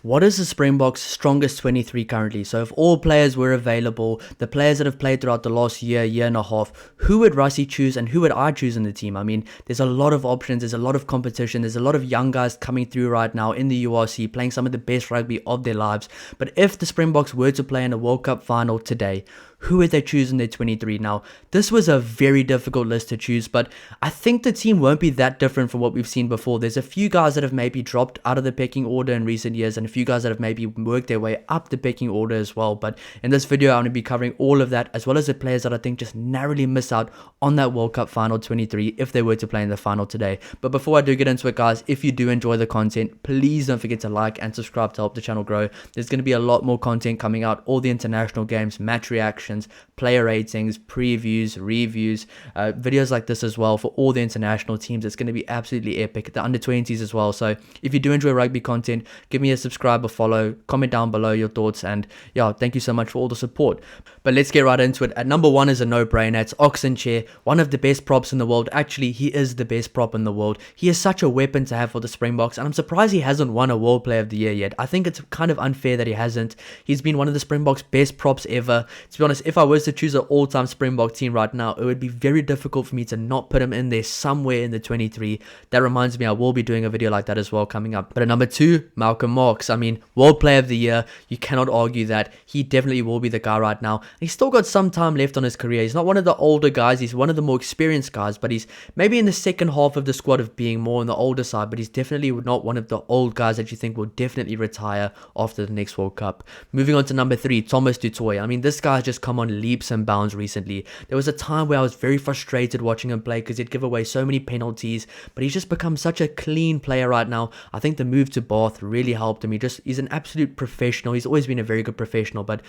What is the Springboks' strongest 23 currently? So if all players were available, the players that have played throughout the last year and a half, who would Rassie choose and who would I choose in the team? I mean, there's a lot of options, there's a lot of competition, there's a lot of young guys coming through right now in the URC playing some of the best rugby of their lives. But if the Springboks were to play in a World Cup final today, who would they choose in their 23? Now, this was a very difficult list to choose, but I think the team won't be that different from what we've seen before. There's a few guys that have maybe dropped out of the pecking order in recent years and a few guys that have maybe worked their way up the pecking order as well. But in this video, I'm going to be covering all of that, as well as the players that I think just narrowly miss out on that World Cup final 23 if they were to play in the final today. But before I do get into it, guys, if you do enjoy the content, please don't forget to like and subscribe to help the channel grow. There's going to be a lot more content coming out, all the international games, match reactions, player ratings, previews, reviews, videos like this as well for all the international teams. It's going to be absolutely epic. The under 20s as well. So if you do enjoy rugby content, give me a subscribe or follow, comment down below your thoughts, and yeah, thank you so much for all the support. But let's get right into it. At number one is a no-brainer. It's Oxen Chair, one of the best props in the world. Actually, he is the best prop in the world. He is such a weapon to have for the Springboks, and I'm surprised he hasn't won a World Player of the Year yet. I think it's kind of unfair that he hasn't. He's been one of the Springboks' best props ever. To be honest, if I was to choose an all-time Springbok team right now, it would be very difficult for me to not put him in there somewhere in the 23. That reminds me, I will be doing a video like that as well coming up. But at number two, Malcolm Marx. I mean, World Player of the Year, you cannot argue that. He definitely will be the guy right now. He's still got some time left on his career. He's not one of the older guys, he's one of the more experienced guys, but he's maybe in the second half of the squad of being more on the older side, but he's definitely not one of the old guys that you think will definitely retire after the next World Cup. Moving on to number three, Thomas du Toit. I mean, this guy's just come on leaps and bounds recently. There was a time where I was very frustrated watching him play because he'd give away so many penalties, but he's just become such a clean player right now. I think the move to Bath really helped him. He's an absolute professional. He's always been a very good professional, but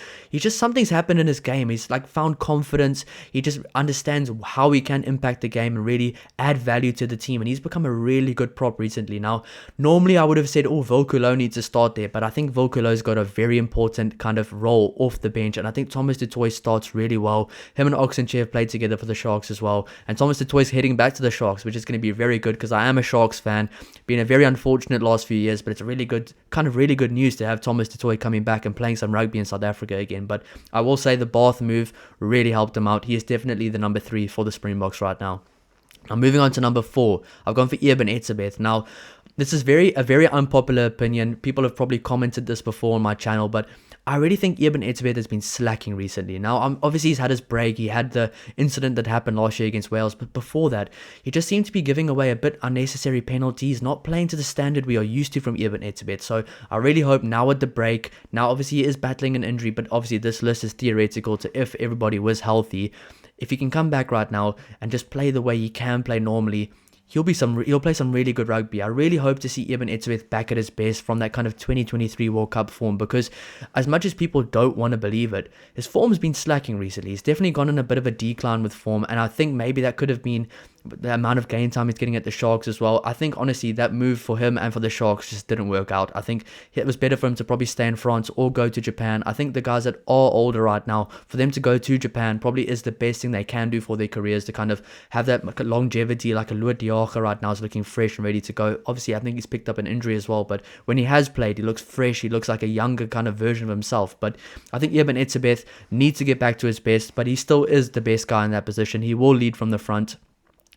something's happened in his game. He's like found confidence. He just understands how he can impact the game and really add value to the team, and he's become a really good prop recently. Now, normally I would have said, oh, Volkulo needs to start there, but I think Volkulo's got a very important kind of role off the bench, and I think Thomas du Toit starts really well. Him and Oxenchair have played together for the Sharks as well, and Thomas du Toit's heading back to the Sharks, which is going to be very good because I am a Sharks fan. Been a very unfortunate last few years, but it's a really good news to have Thomas du Toit coming back and playing some rugby in South Africa again. But I will say the Bath move really helped him out. He is definitely the number three for the Springboks right now. Now, moving on to number four, I've gone for Eben Etzebeth. Now, this is a very unpopular opinion. People have probably commented this before on my channel, but I really think Eben Etzebeth has been slacking recently. Now, obviously he's had his break. He had the incident that happened last year against Wales, but before that, he just seemed to be giving away a bit unnecessary penalties, not playing to the standard we are used to from Eben Etzebeth. So I really hope now at the break, now obviously he is battling an injury, but obviously this list is theoretical to if everybody was healthy. If he can come back right now and just play the way he can play normally, he'll play some really good rugby. I really hope to see Eben Etzebeth back at his best from that kind of 2023 World Cup form, because as much as people don't want to believe it, his form's been slacking recently. He's definitely gone in a bit of a decline with form, and I think maybe that could have been the amount of game time he's getting at the Sharks as well. I think honestly that move for him and for the Sharks just didn't work out. I think it was better for him to probably stay in France or go to Japan. I think the guys that are older right now, for them to go to Japan probably is the best thing they can do for their careers, to kind of have that longevity. Like a Louis Diacha right now is looking fresh and ready to go. Obviously I think he's picked up an injury as well, but when he has played, he looks fresh. He looks like a younger kind of version of himself. But I think Eben Etzebeth needs to get back to his best, but he still is the best guy in that position. He will lead from the front.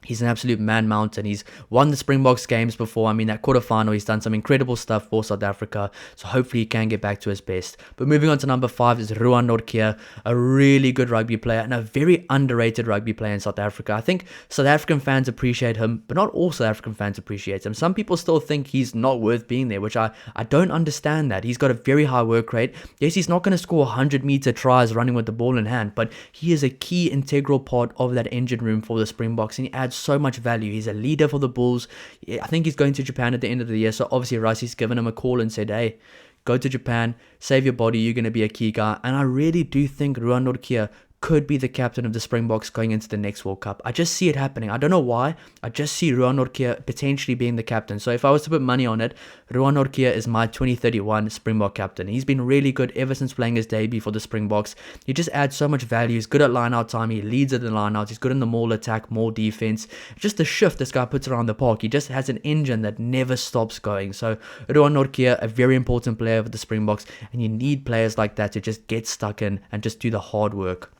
He's an absolute man-mountain. He's won the Springboks games before. I mean, that quarterfinal, he's done some incredible stuff for South Africa. So hopefully he can get back to his best. But moving on to number five is Ruan Nortje, a really good rugby player and a very underrated rugby player in South Africa. I think South African fans appreciate him, but not all South African fans appreciate him. Some people still think he's not worth being there, which I don't understand that. He's got a very high work rate. Yes, he's not going to score 100-meter tries running with the ball in hand, but he is a key integral part of that engine room for the Springboks, and he adds so much value. He's a leader for the Bulls. I think he's going to Japan at the end of the year, so obviously Rassie's given him a call and said, hey, go to Japan, save your body, you're going to be a key guy. And I really do think Ruan Nortje could be the captain of the Springboks going into the next World Cup. I just see it happening. I don't know why. I just see Ruan Nortje potentially being the captain. So if I was to put money on it, Ruan Nortje is my 2031 Springbok captain. He's been really good ever since playing his debut for the Springboks. He just adds so much value. He's good at line-out time. He leads at the line-out. He's good in the maul attack, maul defense. Just the shift this guy puts around the park. He just has an engine that never stops going. So Ruan Nortje, a very important player for the Springboks, and you need players like that to just get stuck in and just do the hard work.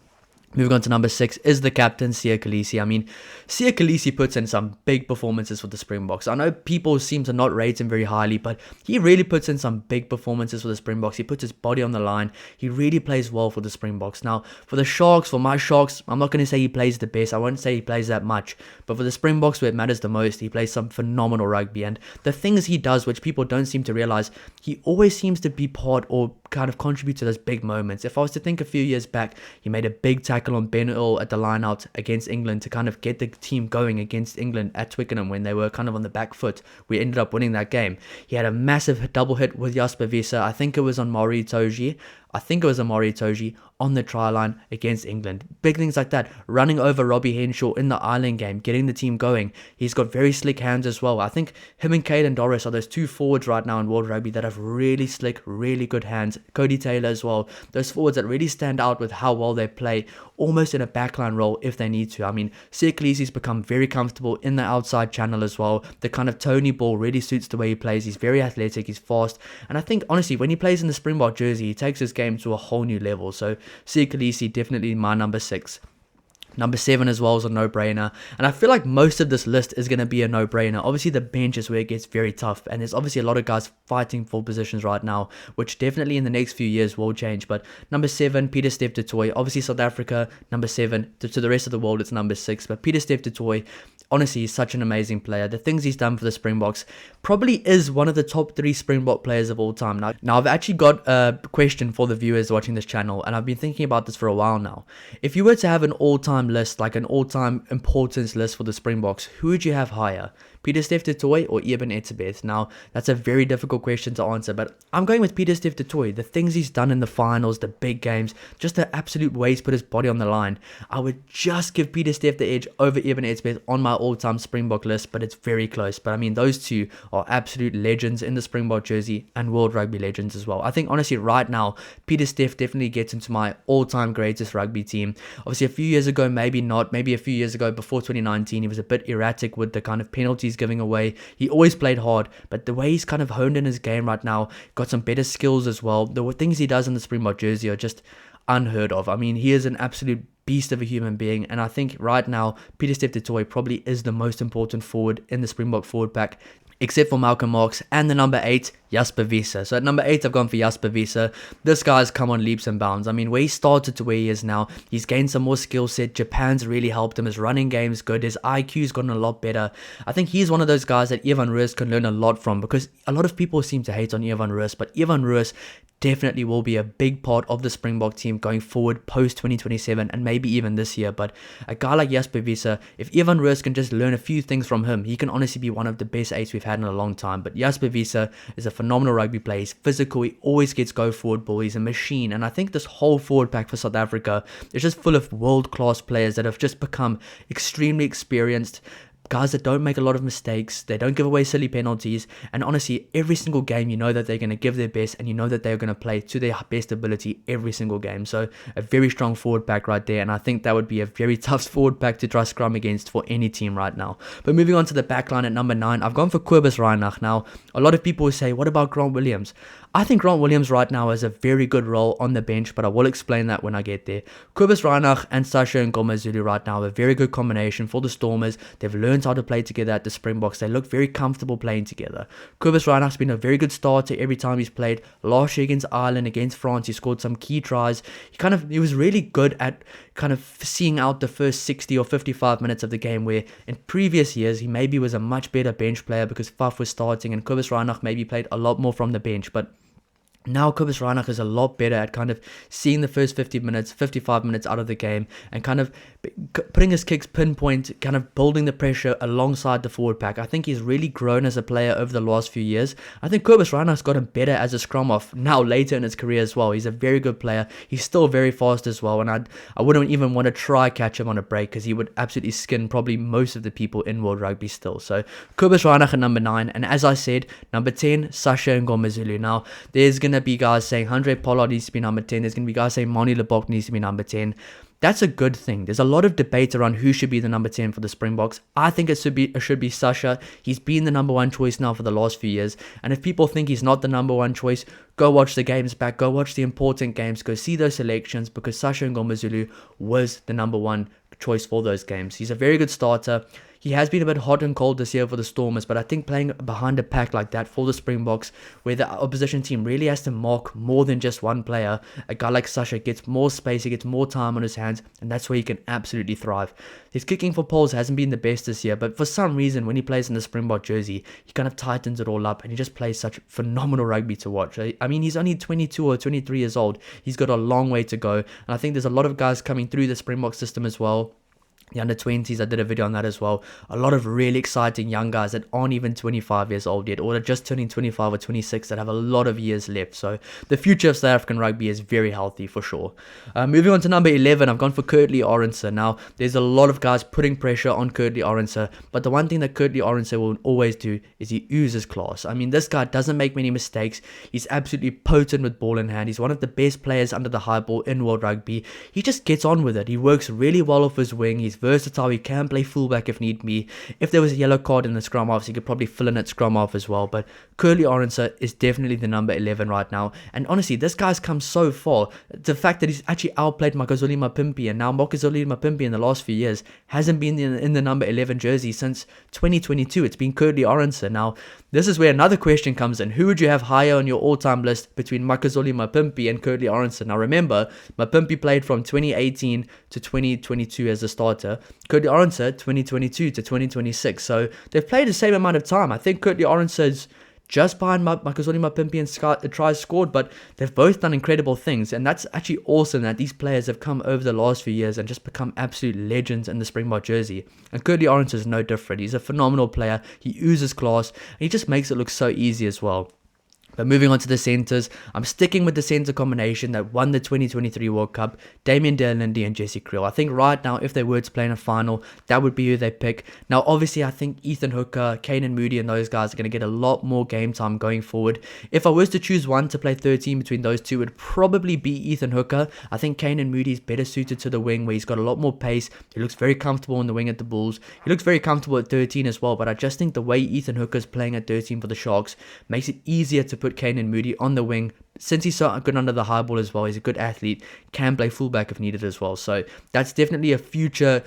Moving on to number 6 is the captain, Siya Kolisi. I mean, Siya Kolisi puts in some big performances for the Springboks. I know people seem to not rate him very highly, but he really puts in some big performances for the Springboks. He puts his body on the line. He really plays well for the Springboks. Now, for the Sharks, for my Sharks, I'm not going to say he plays the best. I won't say he plays that much. But for the Springboks, where it matters the most, he plays some phenomenal rugby. And the things he does, which people don't seem to realize, he always seems to be part or kind of contribute to those big moments. If I was to think a few years back, he made a big tackle on Ben Earl at the line out against England to kind of get the team going against England at Twickenham when they were kind of on the back foot. We ended up winning that game. He had a massive double hit with Jasper Wiese. I think it was on Mauri Toji on the try line against England. Big things like that. Running over Robbie Henshaw in the Ireland game, getting the team going. He's got very slick hands as well. I think him and Caden Doris are those two forwards right now in World Rugby that have really slick, really good hands. Cody Taylor as well. Those forwards that really stand out with how well they play, almost in a backline role if they need to. I mean, Siya Kolisi's become very comfortable in the outside channel as well. The kind of Tony ball really suits the way he plays. He's very athletic, he's fast. And I think, honestly, when he plays in the Springbok jersey, he takes his game to a whole new level. So Siya Kolisi, definitely my number 6. Number 7 as well is a no-brainer. And I feel like most of this list is going to be a no-brainer. Obviously, the bench is where it gets very tough. And there's obviously a lot of guys fighting for positions right now, which definitely in the next few years will change. But number 7, Pieter-Steph du Toit. Obviously, South Africa, number 7. To the rest of the world, it's number 6. But Pieter-Steph du Toit, honestly, he's such an amazing player. The things he's done for the Springboks probably is one of the top 3 Springbok players of all time. Now I've actually got a question for the viewers watching this channel, and I've been thinking about this for a while now. If you were to have an all-time list, like an all-time importance list for the Springboks, who would you have higher? Pieter-Steph du Toit or Eben Etzebeth? Now, that's a very difficult question to answer, but I'm going with Pieter-Steph du Toit. The things he's done in the finals, the big games, just the absolute way he's put his body on the line. I would just give Pieter-Steph the edge over Eben Etzebeth on my all-time Springbok list, but it's very close. But I mean, those two are absolute legends in the Springbok jersey and World Rugby legends as well. I think, honestly, right now, Pieter-Steph definitely gets into my all-time greatest rugby team. Obviously, a few years ago, maybe not. Maybe a few years ago, before 2019, he was a bit erratic with the kind of penalties giving away. He always played hard, but the way he's kind of honed in his game right now, got some better skills as well. The things he does in the Springbok jersey are just unheard of. I mean, he is an absolute beast of a human being, and I think right now Pieter-Steph du Toit probably is the most important forward in the Springbok forward pack, except for Malcolm Marx and the number 8, Jasper Wiese. So at number 8, I've gone for Jasper Wiese. This guy's come on leaps and bounds. I mean, where he started to where he is now, he's gained some more skill set. Japan's really helped him. His running game's good. His IQ's gotten a lot better. I think he's one of those guys that Evan Roos can learn a lot from, because a lot of people seem to hate on Evan Roos, but Evan Roos definitely will be a big part of the Springbok team going forward post 2027 and maybe even this year. But a guy like Jasper Wiese, if Evan Roos can just learn a few things from him, he can honestly be one of the best 8s we've had in a long time. But Jasper Wiese is a phenomenal rugby player. He's physical, he always gets go forward ball, he's a machine. And I think this whole forward pack for South Africa is just full of world-class players that have just become extremely experienced, guys that don't make a lot of mistakes, they don't give away silly penalties, and honestly, every single game you know that they're going to give their best, and you know that they're going to play to their best ability every single game. So a very strong forward pack right there, and I think that would be a very tough forward pack to try scrum against for any team right now. But moving on to the back line at number 9, I've gone for Kobus Reinach. Now, a lot of people will say, what about Grant Williams? I think Grant Williams right now has a very good role on the bench, but I will explain that when I get there. Kobus Reinach and Sasha Ngoma right now have a very good combination for the Stormers. They've learned how to play together at the Springboks. They look very comfortable playing together. Kobus Reinach's been a very good starter every time he's played. Last year against Ireland, against France, he scored some key tries. He was really good at kind of seeing out the first 60 or 55 minutes of the game, where in previous years he maybe was a much better bench player because Faf was starting and Kobus Reinach maybe played a lot more from the bench. But Now Kobus Reinach is a lot better at kind of seeing the first 50 minutes, 55 minutes out of the game and kind of putting his kicks pinpoint, kind of building the pressure alongside the forward pack. I think he's really grown as a player over the last few years. I think Kobus Reinach's gotten better as a scrum off now later in his career as well. He's a very good player. He's still very fast as well, and I wouldn't even want to try catch him on a break because he would absolutely skin probably most of the people in World Rugby still. So Kobus Reinach at number 9, and as I said, number 10, Sasha Ngomazulu. Now, there's going to be guys saying Andre Pollard needs to be number 10. There's going to be guys saying Moni Lebok needs to be number 10. That's a good thing. There's a lot of debate around who should be the number 10 for the Springboks. I think it should be Sasha. He's been the number 1 choice now for the last few years. And if people think he's not the number 1 choice, go watch the games back. Go watch the important games. Go see those selections because Sasha Ngomazulu was the number 1 choice for those games. He's a very good starter. He has been a bit hot and cold this year for the Stormers, but I think playing behind a pack like that for the Springboks, where the opposition team really has to mark more than just one player, a guy like Sasha gets more space, he gets more time on his hands, and that's where he can absolutely thrive. His kicking for poles hasn't been the best this year, but for some reason, when he plays in the Springbok jersey, he kind of tightens it all up, and he just plays such phenomenal rugby to watch. I mean, he's only 22 or 23 years old. He's got a long way to go, and I think there's a lot of guys coming through the Springbok system as well. The under-20s, I did a video on that as well. A lot of really exciting young guys that aren't even 25 years old yet, or are just turning 25 or 26 that have a lot of years left. So the future of South African rugby is very healthy for sure. Moving on to number 11, I've gone for Kurtley Orense. Now, there's a lot of guys putting pressure on Kurtley Orense, but the one thing that Kurtley Orense will always do is he oozes class. I mean, this guy doesn't make many mistakes. He's absolutely potent with ball in hand. He's one of the best players under the high ball in World Rugby. He just gets on with it. He works really well off his wing. He's versatile. He can play fullback if need be. If there was a yellow card in the scrum half, he could probably fill in at scrum half as well. But Kurtley Orense is definitely the number 11 right now. And honestly, this guy's come so far. The fact that he's actually outplayed Makazole Mapimpi, and now Makazole Mapimpi in the last few years hasn't been in the number 11 jersey since 2022. It's been Kurtley Orense. Now, this is where another question comes in. Who would you have higher on your all-time list between Makazole Mapimpi and Kurtley Orense? Now, remember, Mapimpi played from 2018 to 2022 as a starter. Kurtley Orense 2022 to 2026. So they've played the same amount of time. I think Kurtley Orense is just behind Makazole Mapimpi and tries scored, but they've both done incredible things, and that's actually awesome that these players have come over the last few years and just become absolute legends in the Springbok jersey. And Kurtley Orense is no different. He's a phenomenal player. He oozes class, and he just makes it look so easy as well. But moving on to the centres, I'm sticking with the centre combination that won the 2023 World Cup, Damian de Allende and Jesse Kriel. I think right now, if they were to play in a final, that would be who they pick. Now, obviously, I think Ethan Hooker, Kane Moody and those guys are going to get a lot more game time going forward. If I was to choose one to play 13 between those two, it would probably be Ethan Hooker. I think Kane Moody is better suited to the wing, where he's got a lot more pace. He looks very comfortable in the wing at the Bulls. He looks very comfortable at 13 as well, but I just think the way Ethan Hooker is playing at 13 for the Sharks makes it easier to put Kane Moody on the wing. Since he's so good under the high ball as well, he's a good athlete, can play fullback if needed as well. So that's definitely a future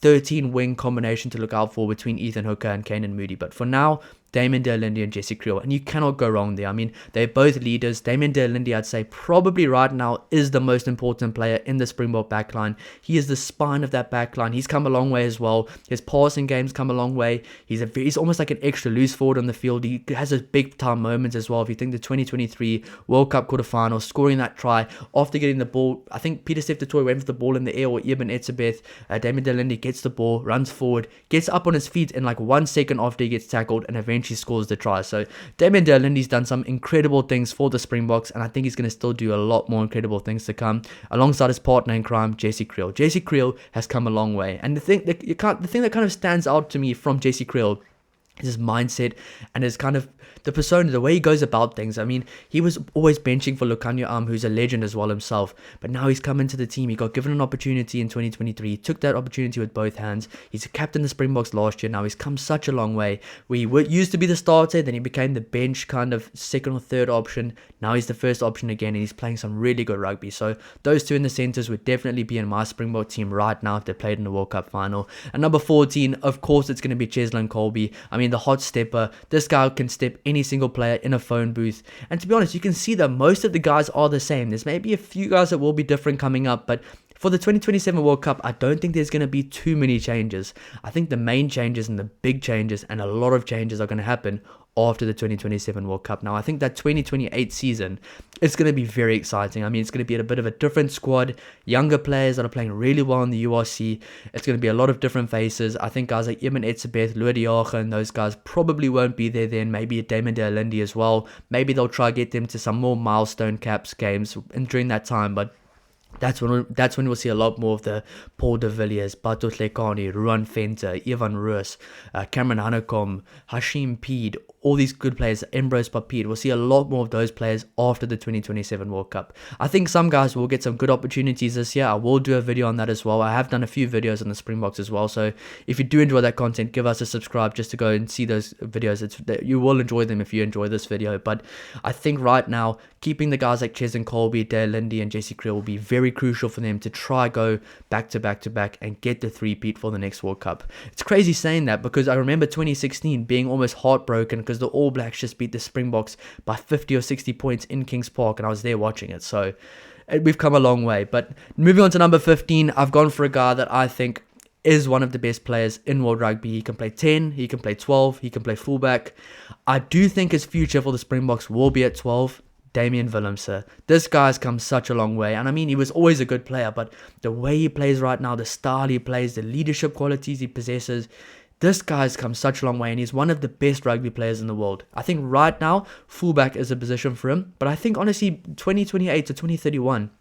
13 wing combination to look out for between Ethan Hooker and Kane Moody. But for now, Damian de Allende and Jesse Kriel, and you cannot go wrong there. I mean, they're both leaders. Damian de Allende, I'd say, probably right now is the most important player in the Springbok backline. He is the spine of that backline. He's come a long way as well. His passing game's come a long way. He's almost like an extra loose forward on the field. He has his big time moments as well. If you think the 2023 World Cup quarterfinal, scoring that try after getting the ball, I think Peter Steph Toy went for the ball in the air, or Eben Etzebeth. Damian de Allende gets the ball, runs forward, gets up on his feet in like 1 second after he gets tackled, and eventually scores the try. So Damian de Allende's done some incredible things for the Springboks, and I think he's going to still do a lot more incredible things to come alongside his partner in crime, Jesse Kriel. Jesse Kriel has come a long way, and the thing that kind of stands out to me from Jesse Kriel is his mindset and his kind of the persona, the way he goes about things. I mean, he was always benching for Lukhanyo who's a legend as well himself, but now he's come into the team. He got given an opportunity in 2023. He took that opportunity with both hands. He's a captain of the Springboks last year. Now he's come such a long way. We used to be the starter, then he became the bench kind of second or third option. Now he's the first option again, and he's playing some really good rugby. So those two in the centres would definitely be in my Springbok team right now if they played in the World Cup final. And number 14, of course, it's going to be Cheslin Colby. I mean, the hot stepper. This guy can step any single player in a phone booth. And to be honest, you can see that most of the guys are the same. There's maybe a few guys that will be different coming up, but for the 2027 World Cup, I don't think there's going to be too many changes. I think the main changes and the big changes and a lot of changes are going to happen after the 2027 World Cup. Now, I think that 2028 season is going to be very exciting. I mean, it's going to be a bit of a different squad, younger players that are playing really well in the URC. It's going to be a lot of different faces. I think guys like Eamon Etzebeth, Luediaga, and those guys probably won't be there then. Maybe Damon de Alindi as well. Maybe they'll try to get them to some more milestone caps games during that time, but that's when we'll see a lot more of the Paul de Villiers, Bato Tlekani, Ruan Venter, Ivan Roos, Cameron Hanekom, Hashim Peed, all these good players, Ambrose Papid. We'll see a lot more of those players after the 2027 World Cup. I think some guys will get some good opportunities this year. I will do a video on that as well. I have done a few videos on the Springboks as well. So if you do enjoy that content, give us a subscribe just to go and see those videos. You will enjoy them if you enjoy this video. But I think right now, keeping the guys like Ches and Colby, Dale Lindy and Jesse Creel will be very crucial for them to try go back to back and get the three-peat for the next World Cup. It's crazy saying that because I remember 2016 being almost heartbroken because the All Blacks just beat the Springboks by 50 or 60 points in Kings Park, and I was there watching it. So we've come a long way. But moving on to number 15, I've gone for a guy that I think is one of the best players in World Rugby. He can play 10, he can play 12, he can play fullback. I do think his future for the Springboks will be at 12. Damian Willemse. This guy's come such a long way, and I mean, he was always a good player, but the way he plays right now, the style he plays, the leadership qualities he possesses, this guy's come such a long way, and he's one of the best rugby players in the world. I think right now, fullback is a position for him, but I think honestly, 2028 to 2031,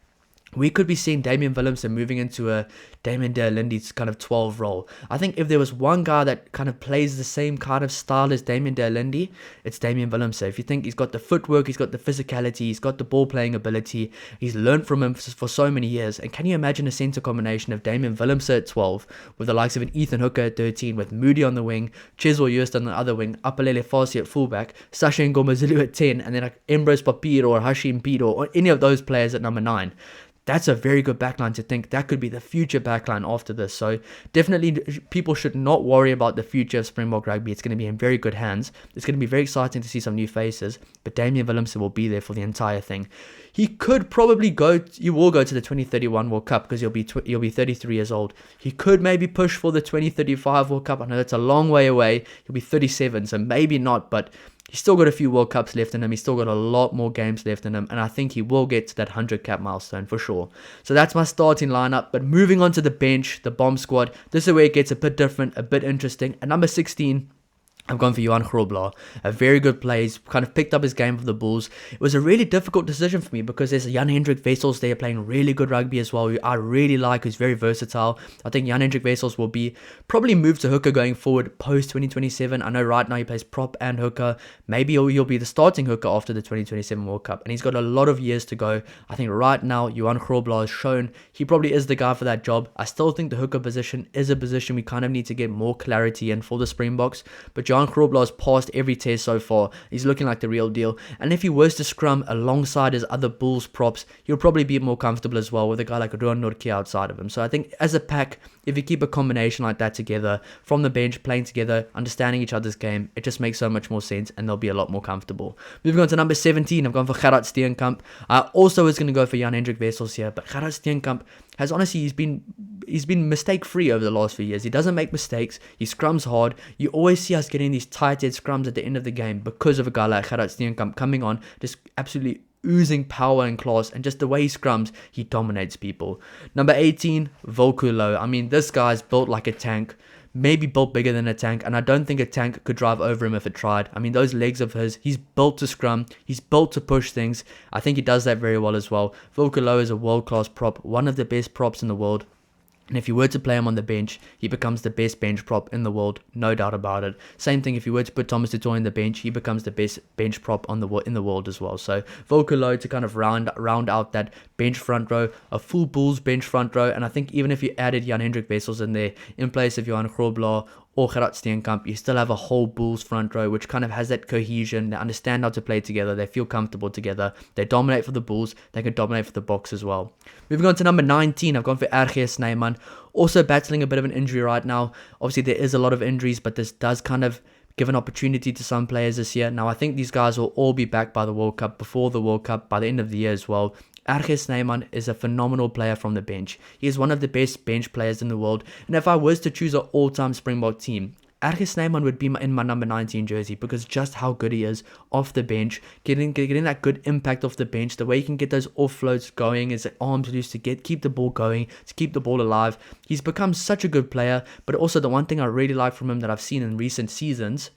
we could be seeing Damian Willemse moving into a Damon de Alindi's kind of 12 role. I think if there was one guy that kind of plays the same kind of style as Damon de Alindi, it's Damian Willemse. If you think he's got the footwork, he's got the physicality, he's got the ball playing ability, he's learned from him for so many years. And can you imagine a centre combination of Damian Willemse at 12 with the likes of an Ethan Hooker at 13, with Moody on the wing, Chiswell Hurst on the other wing, Apalele Fasi at fullback, Sasha Ngomazulu at 10, and then like Ambrose Papir or Hashim Pido or any of those players at number 9. That's a very good backline to think that could be the future backline after this. So definitely people should not worry about the future of Springbok Rugby. It's going to be in very good hands. It's going to be very exciting to see some new faces, but Damian Willemse will be there for the entire thing. He could probably you will go to the 2031 World Cup because he'll be 33 years old. He could maybe push for the 2035 World Cup. I know that's a long way away. He'll be 37, so maybe not, but he's still got a few World Cups left in him. He's still got a lot more games left in him. And I think he will get to that 100 cap milestone for sure. So that's my starting lineup. But moving on to the bench, the bomb squad, this is where it gets a bit different, a bit interesting. At number 16, I've gone for Johan Grobler, a very good player. He's kind of picked up his game for the Bulls. It was a really difficult decision for me because there's Jan-Hendrik Wessels there playing really good rugby as well, who I really like, who's very versatile. I think Jan-Hendrik Wessels will be probably moved to hooker going forward post-2027. I know right now he plays prop and hooker. Maybe he'll be the starting hooker after the 2027 World Cup. And he's got a lot of years to go. I think right now, Johan Grobler has shown he probably is the guy for that job. I still think the hooker position is a position we kind of need to get more clarity in for the Springboks. But Johan Grobler has passed every test so far. He's looking like the real deal. And if he was to scrum alongside his other Bulls props, he'll probably be more comfortable as well with a guy like Ruan Nortje outside of him. So I think as a pack, if you keep a combination like that together, from the bench, playing together, understanding each other's game, it just makes so much more sense and they'll be a lot more comfortable. Moving on to number 17, I've gone for Gerard Steenkamp. I also was going to go for Jan-Hendrik Wessels here, but Gerard Steenkamp has honestly, he's been mistake-free over the last few years. He doesn't make mistakes. He scrums hard. You always see us getting these tight-head scrums at the end of the game because of a guy like Gerard Steenkamp coming on, just absolutely oozing power and class, and just the way he scrums, he dominates people. Number 18, Volkulo. I mean, this guy's built like a tank, maybe built bigger than a tank, and I don't think a tank could drive over him if it tried. I mean, those legs of his, he's built to scrum, he's built to push things. I think he does that very well as well. Volkulo is a world-class prop, one of the best props in the world. And if you were to play him on the bench, he becomes the best bench prop in the world, no doubt about it. Same thing if you were to put Thomas du Toit on the bench, he becomes the best bench prop in the world as well. So Volkulo to kind of round out that bench front row, a full Bulls bench front row, and I think even if you added Jan-Hendrik Wessels in there in place of Johan Grobler or Gerard Steenkamp, you still have a whole Bulls front row which kind of has that cohesion. They understand how to play together, they feel comfortable together, they dominate for the Bulls, they can dominate for the Boks as well. Moving on to number 19, I've gone for RG Snyman, also battling a bit of an injury right now. Obviously there is a lot of injuries, but this does kind of give an opportunity to some players this year. Now I think these guys will all be back by the World Cup, before the World Cup, by the end of the year as well. RG Snyman is a phenomenal player from the bench. He is one of the best bench players in the world. And if I was to choose an all-time Springbok team, Ergis Snyman would be in my number 19 jersey because just how good he is off the bench, getting that good impact off the bench, the way he can get those offloads going, his arms loose to keep the ball going, to keep the ball alive. He's become such a good player, but also the one thing I really like from him that I've seen in recent seasons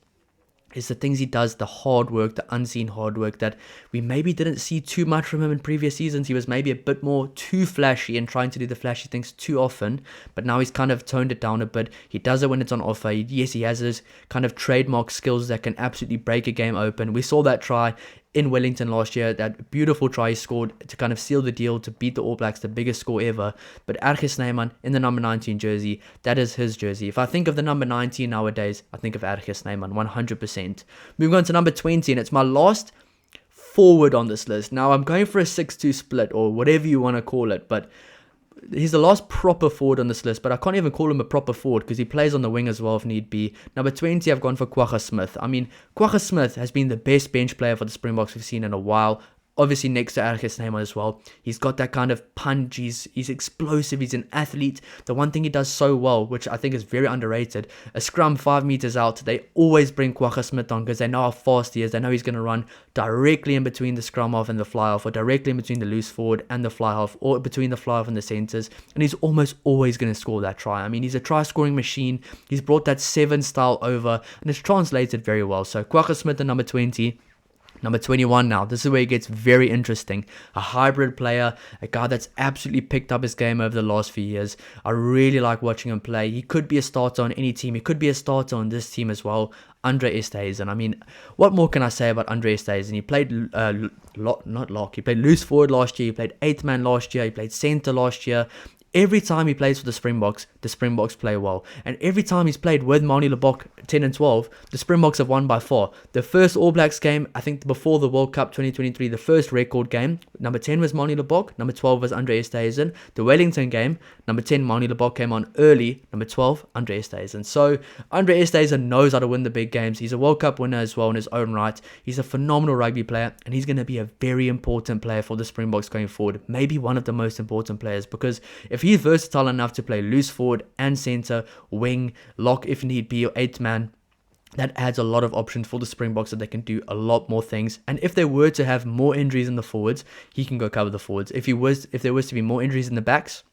is the things he does, the hard work, the unseen hard work that we maybe didn't see too much from him in previous seasons. He was maybe a bit more too flashy and trying to do the flashy things too often, but now he's kind of toned it down a bit. He does it when it's on offer. Yes, he has his kind of trademark skills that can absolutely break a game open. We saw that try in Wellington last year, that beautiful try he scored to kind of seal the deal to beat the All Blacks, the biggest score ever. But Ergis Snyman in the number 19 jersey, that is his jersey. If I think of the number 19 nowadays, I think of Ergis Snyman 100%. Moving on to number 20, and it's my last forward on this list. Now I'm going for a 6-2 split or whatever you want to call it, but he's the last proper forward on this list, but I can't even call him a proper forward because he plays on the wing as well if need be. Number 20, I've gone for Kwagga Smith. I mean, Kwagga Smith has been the best bench player for the Springboks we've seen in a while. Obviously next to Ergis Snyman as well. He's got that kind of punch, he's explosive, he's an athlete. The one thing he does so well, which I think is very underrated, a scrum 5 meters out, they always bring Kwagga Smith on because they know how fast he is. They know he's going to run directly in between the scrum half and the fly half, or directly in between the loose forward and the fly half, or between the fly half and the centers, and he's almost always going to score that try. I mean, he's a try scoring machine. He's brought that 7 style over, and it's translated very well. So Kwagga Smith at number 20. Number 21 now. This is where it gets very interesting. A hybrid player, a guy that's absolutely picked up his game over the last few years. I really like watching him play. He could be a starter on any team. He could be a starter on this team as well. Andre Esterhuizen. I mean, what more can I say about Andre Esterhuizen? He played he played loose forward last year. He played 8th man last year. He played center last year. Every time he plays for the Springboks play well. And every time he's played with Manie Libbok 10 and 12, the Springboks have won by 4. The first All Blacks game, I think before the World Cup 2023, the first record game, number 10 was Manie Libbok, number 12 was Andre Esterhuizen. The Wellington game, number 10, Manie Libbok came on early, number 12, Andre Esterhuizen. So Andre Esterhuizen knows how to win the big games. He's a World Cup winner as well in his own right. He's a phenomenal rugby player, and he's going to be a very important player for the Springboks going forward. Maybe one of the most important players, because if he's versatile enough to play loose forward and center, wing, lock if need be, or 8th man, that adds a lot of options for the Springboks that they can do a lot more things. And if they were to have more injuries in the forwards, he can go cover the forwards. If there was to be more injuries in the backs,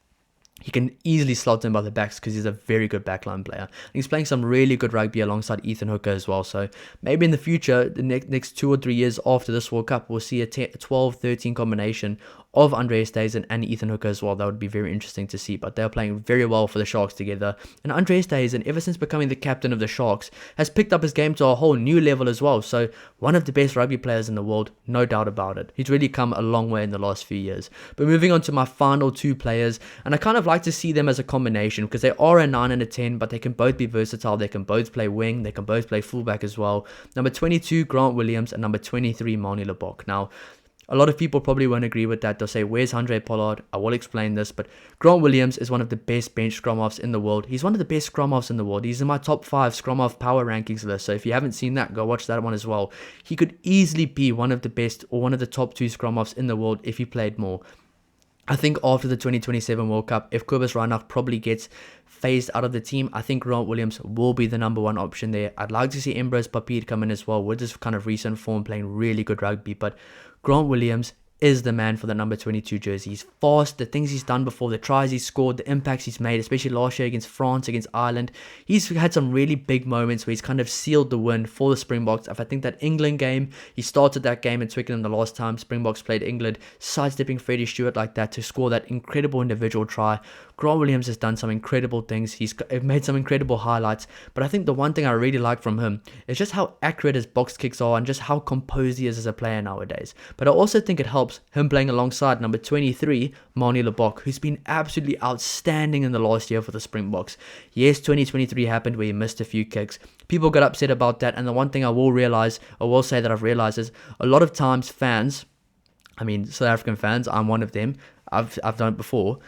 he can easily slot in by the backs because he's a very good backline player. And he's playing some really good rugby alongside Ethan Hooker as well. So maybe in the future, the next 2 or 3 years after this World Cup, we'll see a 12-13 combination of Andre Esterhuizen and Ethan Hooker as well. That would be very interesting to see. But they're playing very well for the Sharks together. And Andre Esterhuizen, ever since becoming the captain of the Sharks, has picked up his game to a whole new level as well. So one of the best rugby players in the world, no doubt about it. He's really come a long way in the last few years. But moving on to my final 2 players, and I kind of like to see them as a combination because they are a 9 and a 10, but they can both be versatile. They can both play wing. They can both play fullback as well. Number 22, Grant Williams, and number 23, Manie Libbok. Now, a lot of people probably won't agree with that. They'll say, where's Handré Pollard? I will explain this, but Grant Williams is one of the best bench scrum halves in the world. He's one of the best scrum halves in the world. He's in my top 5 scrum half power rankings list. So if you haven't seen that, go watch that one as well. He could easily be one of the best or one of the top 2 scrum halves in the world if he played more. I think after the 2027 World Cup, if Kobus Reinach probably gets phased out of the team, I think Grant Williams will be the number 1 option there. I'd like to see Embrose Papier come in as well with this kind of recent form, playing really good rugby, but Grant Williams is the man for the number 22 jersey. He's fast, the things he's done before, the tries he's scored, the impacts he's made, especially last year against France, against Ireland. He's had some really big moments where he's kind of sealed the win for the Springboks. If I think that England game, he started that game in Twickenham the last time Springboks played England, sidestepping Freddie Stewart like that to score that incredible individual try. Grant Williams has done some incredible things. He's made some incredible highlights, but I think the one thing I really like from him is just how accurate his box kicks are and just how composed he is as a player nowadays. But I also think it helps him playing alongside number 23, Manie Libbok, who's been absolutely outstanding in the last year for the Springboks. Yes, 2023 happened where he missed a few kicks. People got upset about that, and the one thing I will say that I've realized is a lot of times fans, I mean South African fans, I'm one of them, I've done it before,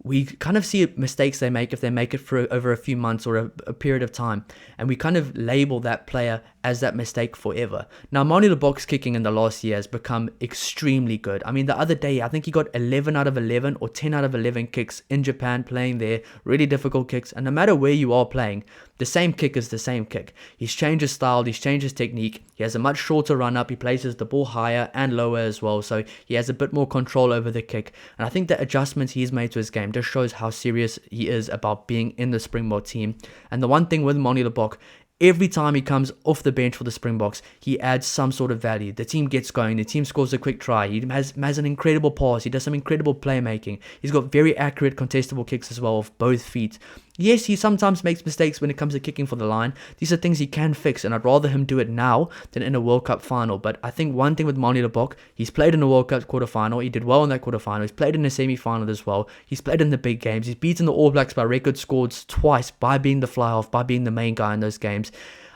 we kind of see mistakes they make if they make it for over a few months or a period of time, and we kind of label that player as that mistake forever. Now, Manie Libbok's kicking in the last year has become extremely good. I mean, the other day, I think he got 11 out of 11 or 10 out of 11 kicks in Japan playing there, really difficult kicks, and no matter where you are playing, the same kick is the same kick. He's changed his style, he's changed his technique, he has a much shorter run up, he places the ball higher and lower as well, so he has a bit more control over the kick, and I think the adjustments he's made to his game just shows how serious he is about being in the Springbok team. And the one thing with Manie Libbok, every time he comes off the bench for the Springboks, he adds some sort of value. The team gets going. The team scores a quick try. He has an incredible pass. He does some incredible playmaking. He's got very accurate contestable kicks as well off both feet. Yes, he sometimes makes mistakes when it comes to kicking for the line. These are things he can fix, and I'd rather him do it now than in a World Cup final. But I think one thing with Manie Libbok, he's played in a World Cup quarterfinal. He did well in that quarterfinal. He's played in a semi-final as well. He's played in the big games. He's beaten the All Blacks by record scores twice by being the fly-off, by being the main guy in those games.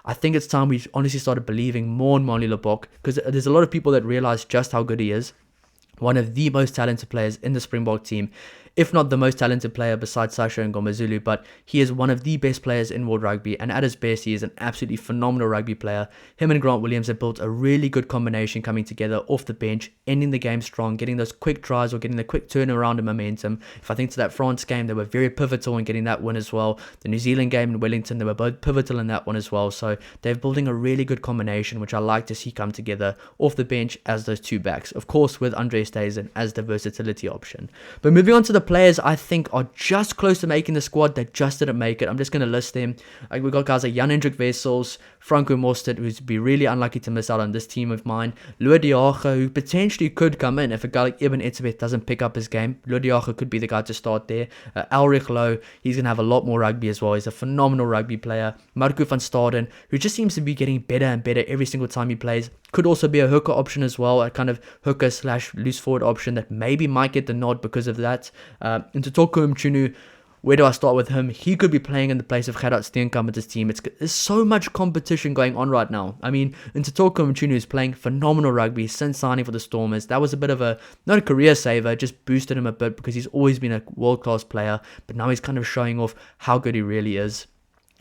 I think it's time we honestly started believing more in Manie Libbok, because there's a lot of people that realize just how good he is. One of the most talented players in the Springbok team, if not the most talented player besides Sasha and Ngomazulu, but he is one of the best players in World Rugby, and at his best, he is an absolutely phenomenal rugby player. Him and Grant Williams have built a really good combination coming together off the bench, ending the game strong, getting those quick tries or getting the quick turnaround and momentum. If I think to that France game, they were very pivotal in getting that win as well. The New Zealand game in Wellington, they were both pivotal in that one as well. So they're building a really good combination, which I like to see come together off the bench as those two backs. Of course, with Andre Stazen as the versatility option. But moving on to the players I think are just close to making the squad that just didn't make it. I'm just going to list them. We got guys like Jan-Hendrik Wessels, Franco Mostert, who'd be really unlucky to miss out on this team of mine. Lua Diaga, who potentially could come in if a guy like Eben Etzebeth doesn't pick up his game. Lua Diaga could be the guy to start there. Elrich Low, he's going to have a lot more rugby as well. He's a phenomenal rugby player. Marco van Staden, who just seems to be getting better and better every single time he plays. Could also be a hooker option as well, a kind of hooker / loose forward option that maybe might get the nod because of that. And Ntutoko Mchunu, where do I start with him? He could be playing in the place of Gerard Steenkamp with his team. There's so much competition going on right now. I mean, Ntutoko Mchunu is playing phenomenal rugby since signing for the Stormers. That was a bit of not a career saver, just boosted him a bit because he's always been a world-class player. But now he's kind of showing off how good he really is.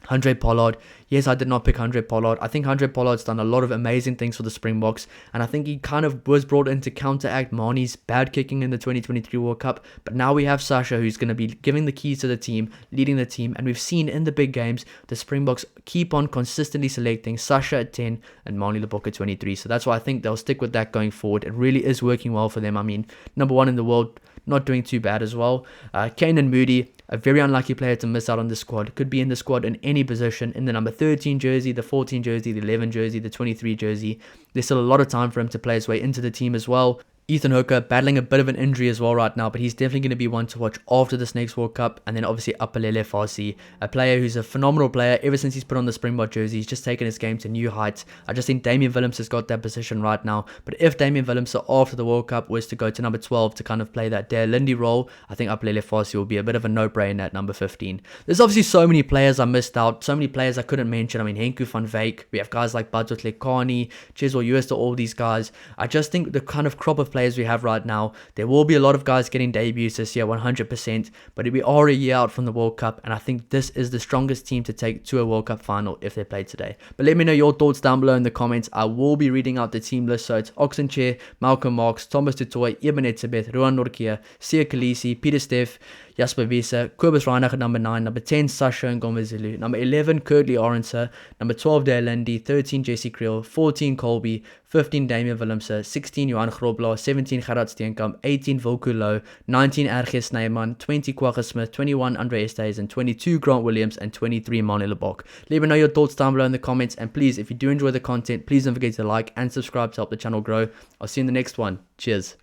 Handré Pollard. Yes, I did not pick Handré Pollard. I think Handré Pollard's done a lot of amazing things for the Springboks, and I think he kind of was brought in to counteract Manie's bad kicking in the 2023 World Cup. But now we have Sasha, who's going to be giving the keys to the team, leading the team, and we've seen in the big games the Springboks keep on consistently selecting Sasha at 10 and Manie Libbok at 23. So that's why I think they'll stick with that going forward. It really is working well for them. I mean, number one in the world, not doing too bad as well. Kane Moody, a very unlucky player to miss out on the squad. Could be in the squad in any position, in the number 13 jersey, the 14 jersey, the 11 jersey, the 23 jersey. There's still a lot of time for him to play his way into the team as well. Ethan Hooker battling a bit of an injury as well right now, but he's definitely going to be one to watch after this next World Cup. And then obviously Apalele Farsi, a player who's a phenomenal player. Ever since he's put on the Springbok jersey, he's just taken his game to new heights. I just think Damian Willems has got that position right now. But if Damian Willems after the World Cup was to go to number 12 to kind of play that Dare Lindy role, I think Apalele Farsi will be a bit of a no-brainer at number 15. There's obviously so many players I missed out, so many players I couldn't mention. I mean, Henku van Wyk, we have guys like Badot Lekani, Chisel Uester, all these guys. I just think the kind of crop of players we have right now, there will be a lot of guys getting debuts this year, 100%, but we are a year out from the World Cup, and I think this is the strongest team to take to a World Cup final if they play today. But let me know your thoughts down below in the comments. I will be reading out the team list, so it's Oxenchair, Malcolm Marx, Thomas Dutoy, Eben Etzebeth, Ruan Norkia, Sia Khaleesi, Peter Steff, Jasper Wiese, Kobus Reinach at number 9, number 10, Sasha and Ngomazulu, number 11, Kurtley Orense, number 12, Dale Lindy, 13, Jesse Creel, 14, Colby, 15, Damian Willemse, 16, Johan Grobler, 17, Gerard Steenkamp, 18, Volku Low, 19, RG Snyman, 20, Kwagga Smith, 21, Andre Estes, and 22, Grant Williams, and 23, Manie Libbok. Let me know your thoughts down below in the comments, and please, if you do enjoy the content, please don't forget to like and subscribe to help the channel grow. I'll see you in the next one. Cheers.